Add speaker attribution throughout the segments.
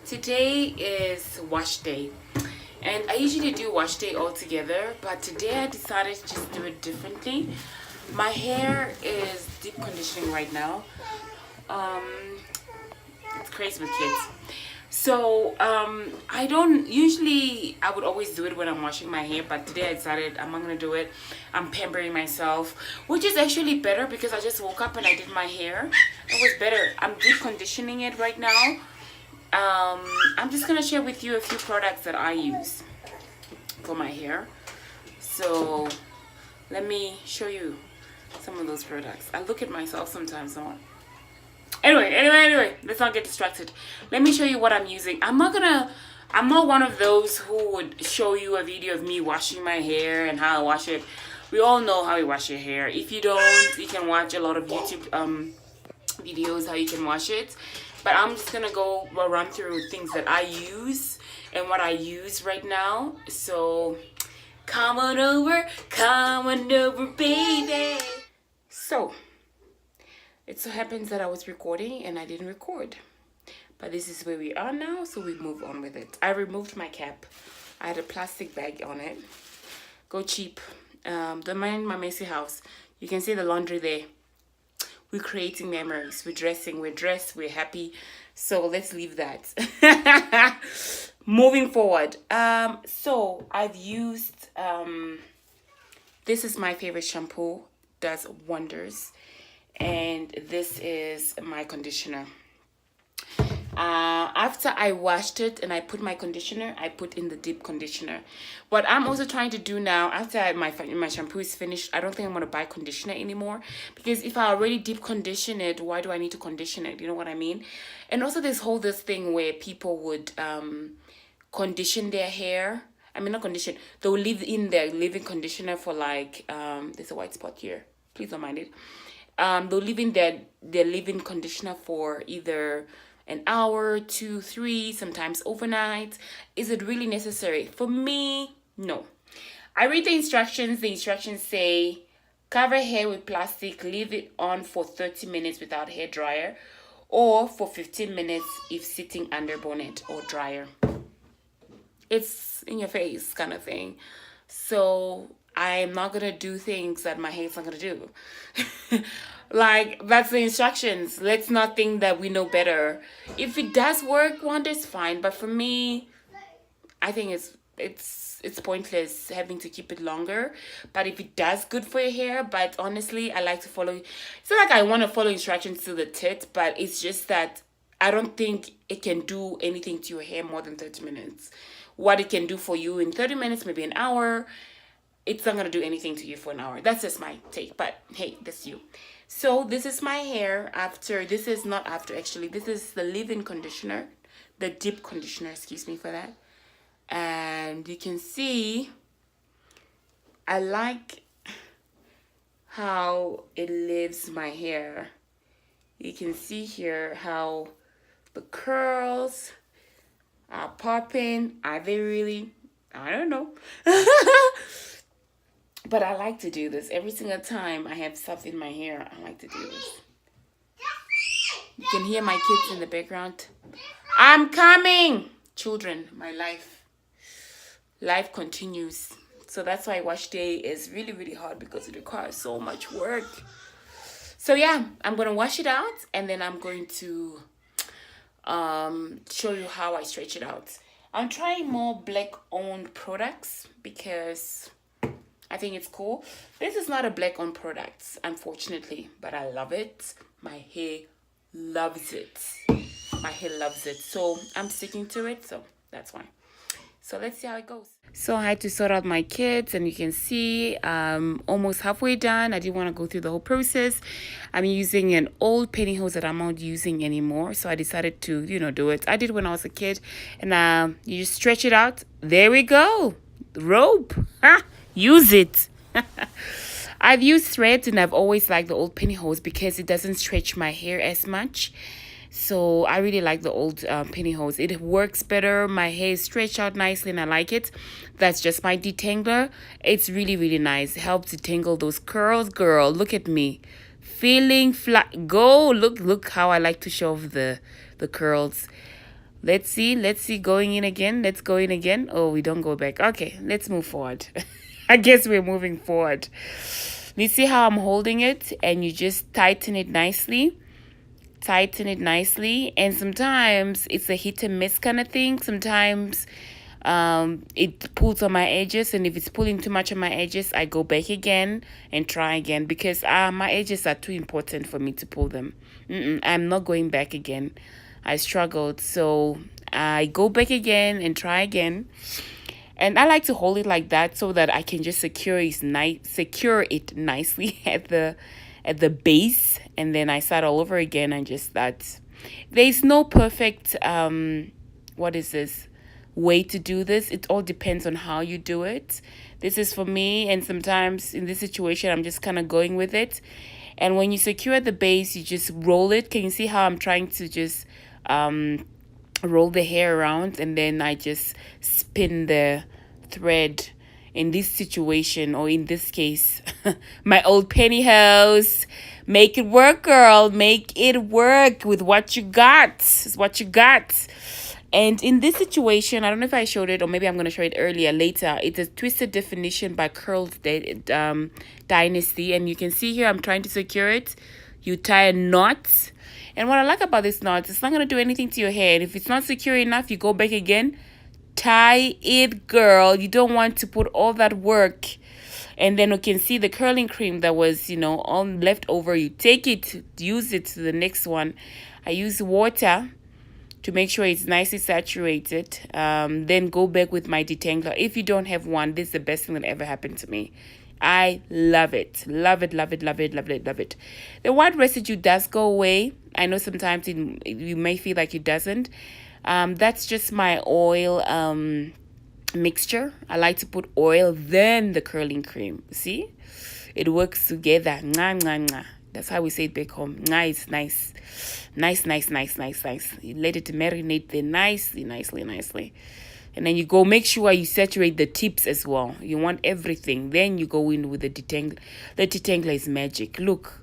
Speaker 1: Today is wash day, and I usually do wash day all together, but today I decided to just do it differently. My hair is deep conditioning right now. Um, it's crazy with kids. So I don't usually, I would always do it when I'm washing my hair, but today I decided I'm not gonna do it. I'm pampering myself, which is actually better because I just woke up and I did my hair. It was better. I'm deep conditioning it right now. I'm just gonna share with you a few products that I use for my hair. So let me show you some of those products. I look at myself sometimes. Anyway, let's not get distracted. Let me show you what I'm using. I'm not one of those who would show you a video of me washing my hair and how I wash it. We all know how you wash your hair. If you don't, you can watch a lot of YouTube videos how you can wash it. But I'm just gonna go run through things that I use and what I use right now. So come on over, baby. So it so happens that I was recording and I didn't record. But this is where we are now, so we move on with it. I removed my cap. I had a plastic bag on it. Go cheap. Don't mind my messy house. You can see the laundry there. We're creating memories. We're dressing. We're dressed. We're happy. So let's leave that. Moving forward. So I've used, this is my favorite shampoo. Does wonders. And this is my conditioner. After I washed it and I put my conditioner, I put in the deep conditioner. What I'm also trying to do now, after my shampoo is finished, I don't think I'm going to buy conditioner anymore, because if I already deep condition it, why do I need to condition it? You know what I mean? And also this thing where people would condition their hair. I mean, not condition. They'll leave in their leave-in conditioner for like, there's a white spot here. Please don't mind it. They'll leave in their leave-in conditioner for either an hour, 2, 3, sometimes overnight. Is it really necessary? For me, no. I read the instructions. The instructions say cover hair with plastic, leave it on for 30 minutes without hair dryer, or for 15 minutes if sitting under bonnet or dryer. It's in your face kind of thing. So I'm not gonna do things that my hair's not gonna do. Like, that's the instructions. Let's not think that we know better. If it does work wonders, fine. But for me, I think it's pointless having to keep it longer. But if it does good for your hair, but honestly, I like to follow. It's not like I want to follow instructions to the tit, but it's just that I don't think it can do anything to your hair more than 30 minutes. What it can do for you in 30 minutes, maybe an hour, it's not going to do anything to you for an hour. That's just my take. But hey, that's you. So this is my hair after. This is not after, actually. This is the leave-in conditioner. The deep conditioner, excuse me for that. And you can see, I like how it leaves my hair. You can see here how the curls are popping. Are they really? I don't know. But I like to do this. Every single time I have stuff in my hair, I like to do this. You can hear my kids in the background. I'm coming! Children, my life. Life continues. So that's why wash day is really, really hard, because it requires so much work. So yeah, I'm going to wash it out, and then I'm going to show you how I stretch it out. I'm trying more black-owned products because I think it's cool. This is not a black-owned product, unfortunately, but I love it. My hair loves it. My hair loves it. So I'm sticking to it, so that's why. So let's see how it goes. So I had to sort out my kids, and you can see almost halfway done. I didn't want to go through the whole process. I'm using an old pantyhose that I'm not using anymore, so I decided to, do it. I did when I was a kid, and you just stretch it out. There we go. Rope. Use it. I've used threads, and I've always liked the old pantyhose because it doesn't stretch my hair as much. So I really like the old pantyhose. It works better. My hair is stretched out nicely, and I like it. That's just my detangler. It's really, really nice. It helps detangle those curls. Girl, look at me. Feeling flat. Go. Look how I like to show off the curls. Let's see, going in again. Let's go in again. Oh, we don't go back. Okay, let's move forward. I guess we're moving forward. You see how I'm holding it, and you just tighten it nicely. Tighten it nicely, and sometimes it's a hit and miss kind of thing. Sometimes it pulls on my edges, and if it's pulling too much on my edges, I go back again and try again, because my edges are too important for me to pull them. I'm not going back again. I struggled, so I go back again and try again. And I like to hold it like that so that I can just secure it nicely at the base, and then I start all over again and just that. There's no perfect what is this way to do this. It all depends on how you do it. This is for me, and sometimes in this situation I'm just kind of going with it. And when you secure the base, you just roll it. Can you see how I'm trying to just roll the hair around, and then I just spin the thread in this situation, or in this case my old pantyhose. Make it work, girl. Make it work with what you got. It's what you got. And in this situation, I don't know if I showed it, or maybe I'm going to show it earlier later. It's a twisted definition by Dynasty. And you can see here I'm trying to secure it. You tie a knot. And what I like about this knot, it's not going to do anything to your hair. If it's not secure enough, you go back again. Tie it, girl. You don't want to put all that work. And then you can see the curling cream that was, all left over. You take it, use it to the next one. I use water to make sure it's nicely saturated. Then go back with my detangler. If you don't have one, this is the best thing that ever happened to me. I love it. Love it, love it, love it, love it, love it. The white residue does go away. I know sometimes you may feel like it doesn't. That's just my oil mixture. I like to put oil, then the curling cream. See? It works together. Mwah, mwah, mwah. That's how we say it back home. Nice, nice. Nice, nice, nice, nice, nice. You let it marinate there nicely, nicely, nicely. And then you go, make sure you saturate the tips as well. You want everything. Then you go in with the detangler. The detangler is magic. Look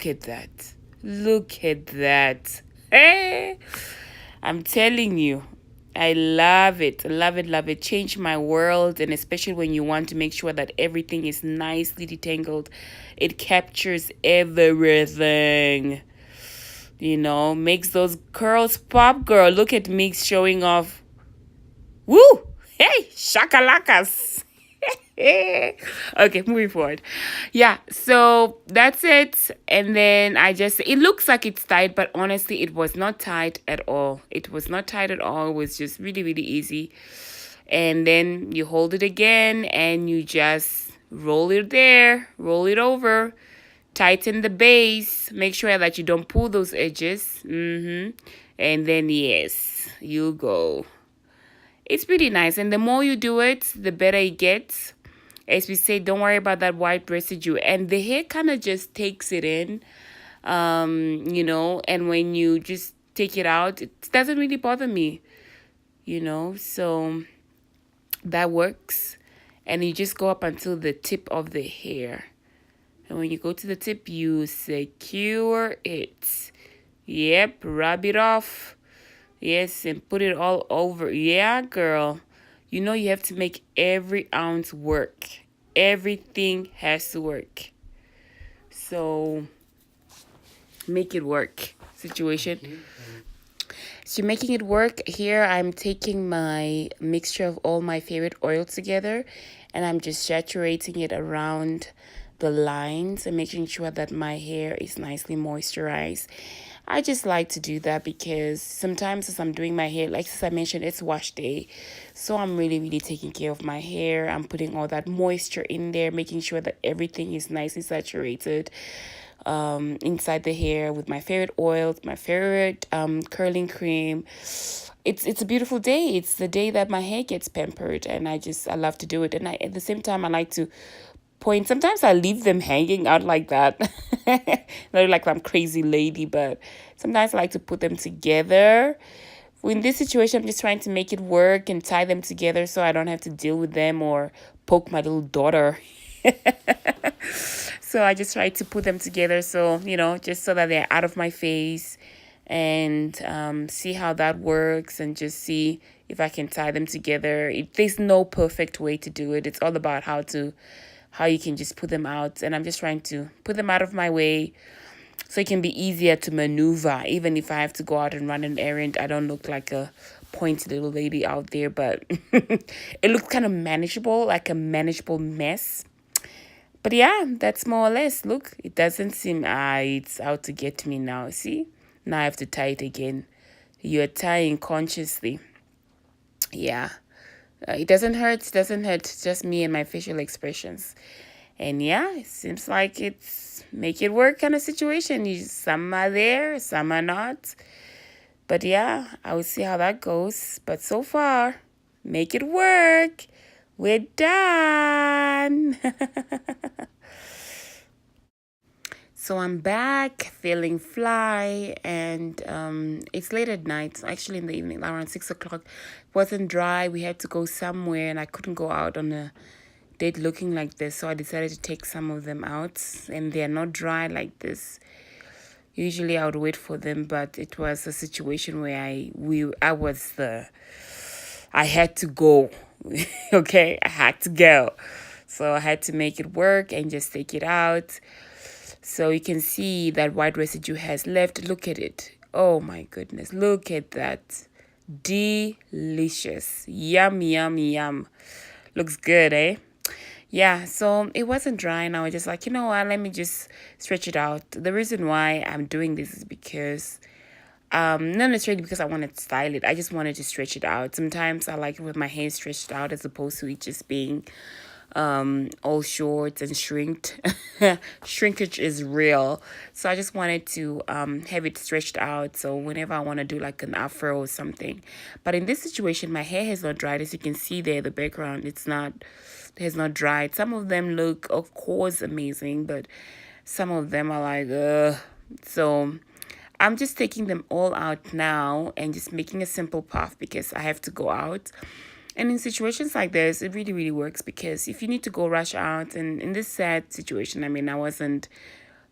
Speaker 1: at that. Look at that. Hey, I'm telling you, I love it. Love it, love it. Change my world. And especially when you want to make sure that everything is nicely detangled. It captures everything. Makes those curls pop, girl. Look at me showing off. Woo! Hey, shakalakas. Okay, moving forward. Yeah, so that's it. And then it looks like it's tight, but honestly, it was not tight at all. It was not tight at all. It was just really, really easy. And then you hold it again, and you just roll it there, roll it over, tighten the base, make sure that you don't pull those edges. And then, yes, you go. It's pretty nice, and the more you do it, the better it gets. As we say, don't worry about that white residue, and the hair kind of just takes it in, and when you just take it out, it doesn't really bother me, so that works. And you just go up until the tip of the hair, and when you go to the tip, you secure it. Yep, rub it off. Yes, and put it all over. Yeah, girl. You have to make every ounce work. Everything has to work. So, make it work situation. So, making it work, here I'm taking my mixture of all my favorite oils together, and I'm just saturating it around the lines and making sure that my hair is nicely moisturized. I just like to do that because sometimes as I'm doing my hair, like as I mentioned, it's wash day. So I'm really, really taking care of my hair. I'm putting all that moisture in there, making sure that everything is nicely saturated inside the hair with my favorite oils, my favorite curling cream. It's a beautiful day. It's the day that my hair gets pampered, and I love to do it. And at the same time, I like to point. Sometimes I leave them hanging out like that. Not like I'm crazy lady, but sometimes I like to put them together. In this situation, I'm just trying to make it work and tie them together so I don't have to deal with them or poke my little daughter. So I just try to put them together so, just so that they're out of my face. and see how that works, and just see if I can tie them together. There's no perfect way to do it. It's all about how you can just put them out, and I'm just trying to put them out of my way so it can be easier to maneuver. Even if I have to go out and run an errand, I don't look like a pointy little lady out there, but it looks kind of manageable, like a manageable mess. But yeah, that's more or less. Look, it doesn't seem it's out to get me now. See? Now I have to tie it again. You're tying consciously. Yeah. It doesn't hurt. It doesn't hurt. It's just me and my facial expressions. And yeah, it seems like it's make it work kind of situation. Some are there, some are not. But yeah, I will see how that goes. But so far, make it work. We're done. So I'm back feeling fly, and it's late at night, actually in the evening, around 6 o'clock. It wasn't dry. We had to go somewhere, and I couldn't go out on a date looking like this, so I decided to take some of them out, and they're not dry like this. Usually I would wait for them, but it was a situation where I had to go. Okay, I had to go. So I had to make it work and just take it out. So you can see that white residue has left. Look at it. Oh my goodness. Look at that. Delicious. Yum, yum, yum. Looks good, eh? Yeah, so it wasn't dry, and I was just like, you know what, let me just stretch it out. The reason why I'm doing this is because, not necessarily because I wanted to style it. I just wanted to stretch it out. Sometimes I like it with my hair stretched out as opposed to it just being all short and shrinked. Shrinkage is real, so I just wanted to have it stretched out, so whenever I want to do like an afro or something. But in this situation, my hair has not dried. As you can see there, the background, has not dried. Some of them look, of course, amazing, but some of them are like so I'm just taking them all out now and just making a simple puff because I have to go out. And in situations like this, it really, really works, because if you need to go rush out, and in this sad situation, I mean, I wasn't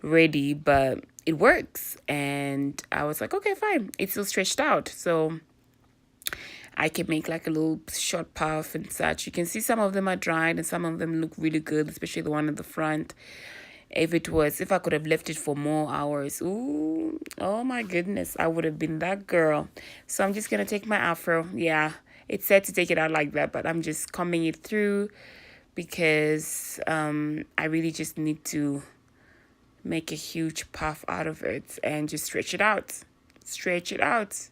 Speaker 1: ready, but it works. And I was like, okay, fine. It's still stretched out. So I can make like a little short puff and such. You can see some of them are dried and some of them look really good, especially the one at the front. If I could have left it for more hours, ooh, oh my goodness, I would have been that girl. So I'm just going to take my afro. Yeah, it's said to take it out like that, but I'm just combing it through because I really just need to make a huge puff out of it and just stretch it out. Stretch it out.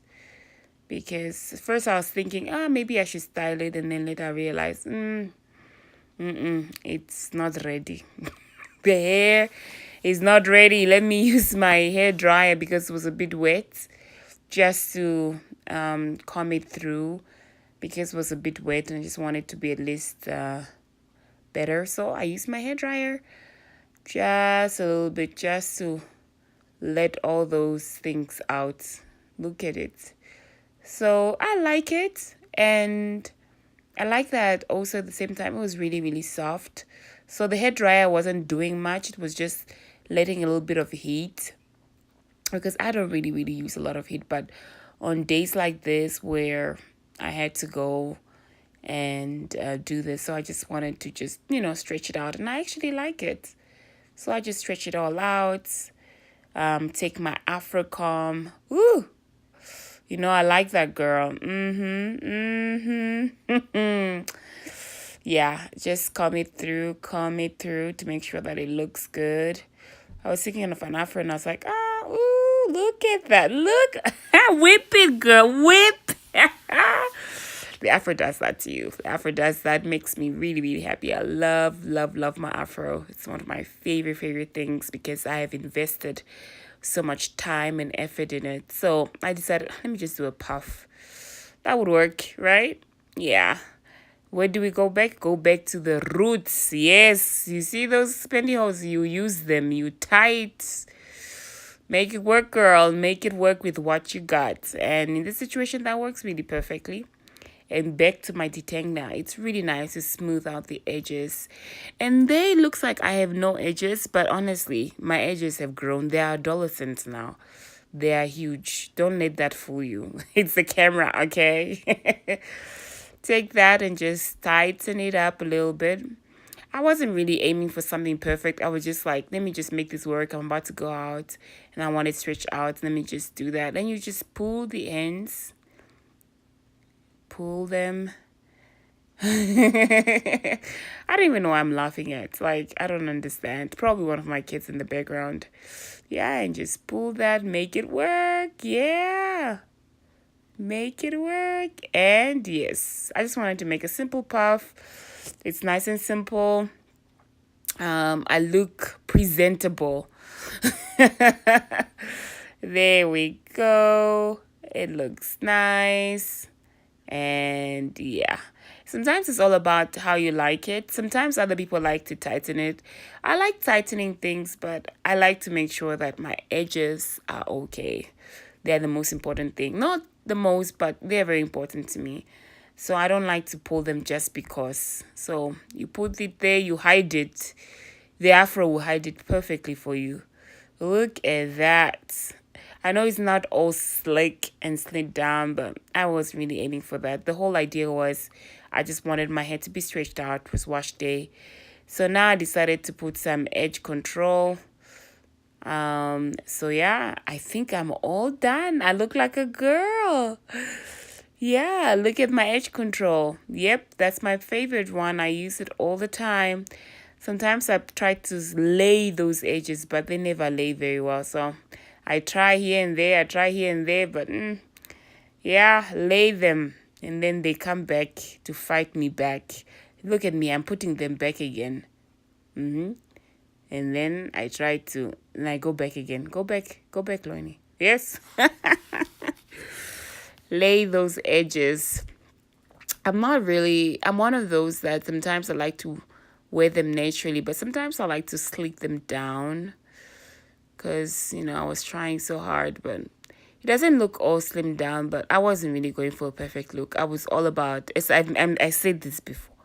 Speaker 1: Because at first I was thinking, maybe I should style it, and then later I realized, it's not ready. The hair is not ready. Let me use my hair dryer because it was a bit wet, just to comb it through, because it was a bit wet and I just wanted to be at least better. So I used my hair dryer just a little bit, just to let all those things out. Look at it. So I like it, and I like that also at the same time it was really, really soft. So the hair dryer wasn't doing much. It was just letting a little bit of heat, because I don't really, really use a lot of heat. But on days like this where I had to go and do this, so I just wanted to just, stretch it out. And I actually like it. So I just stretch it all out. Take my Afro comb. Woo! I like that, girl. Yeah, just comb it through to make sure that it looks good. I was thinking of an afro, and I was like, ooh, look at that. Look. Whip it, girl. Whip. The afro does that to you. The afro does that. Makes me really, really happy. I love, love, love my afro. It's one of my favorite things because I have invested so much time and effort in it. So I decided, let me just do a puff. That would work, right? Yeah. Where do we go back? Go back to the roots. Yes. You see those pantyhose? You use them. You tie it. Make it work, girl. Make it work with what you got. And in this situation, that works really perfectly. And back to my detang now. It's really nice to smooth out the edges. And they looks like I have no edges, but honestly, my edges have grown. They are adolescents now. They are huge. Don't let that fool you. It's the camera, okay? Take that and just tighten it up a little bit. I wasn't really aiming for something perfect. I was just like, let me just make this work. I'm about to go out and I want it stretched out. Let me just do that. Then you just pull the ends, pull them. I don't even know why I'm laughing at. Like, I don't understand. Probably one of my kids in the background. Yeah, and just pull that, make it work. Yeah. Make it work. And yes, I just wanted to make a simple puff. It's nice and simple. I look presentable. There we go. It looks nice. And yeah, sometimes it's all about how you like it. Sometimes other people like to tighten it. I like tightening things, but I like to make sure that my edges are okay. They're the most important thing. Not the most, but they're very important to me. So I don't like to pull them just because. So you put it there, you hide it. The afro will hide it perfectly for you. Look at that. I know it's not all slick and slid down, but I was really aiming for that. The whole idea was I just wanted my hair to be stretched out. It was wash day. So now I decided to put some edge control. So yeah, I think I'm all done. I look like a girl. Yeah, look at my edge control. Yep, that's my favorite one. I use it all the time. Sometimes I try to lay those edges, but they never lay very well. So I try here and there, but yeah, lay them. And then they come back to fight me back. Look at me, I'm putting them back again. And then I try to, and I go back again. Go back, Loini. Yes. Lay those edges. I'm one of those that sometimes I like to wear them naturally, but sometimes I like to slick them down because, I was trying so hard, but it doesn't look all slimmed down, but I wasn't really going for a perfect look. I was all about, I said this before,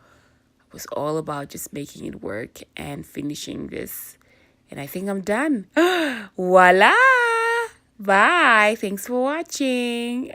Speaker 1: I was all about just making it work and finishing this. And I think I'm done. Voila! Bye. Thanks for watching.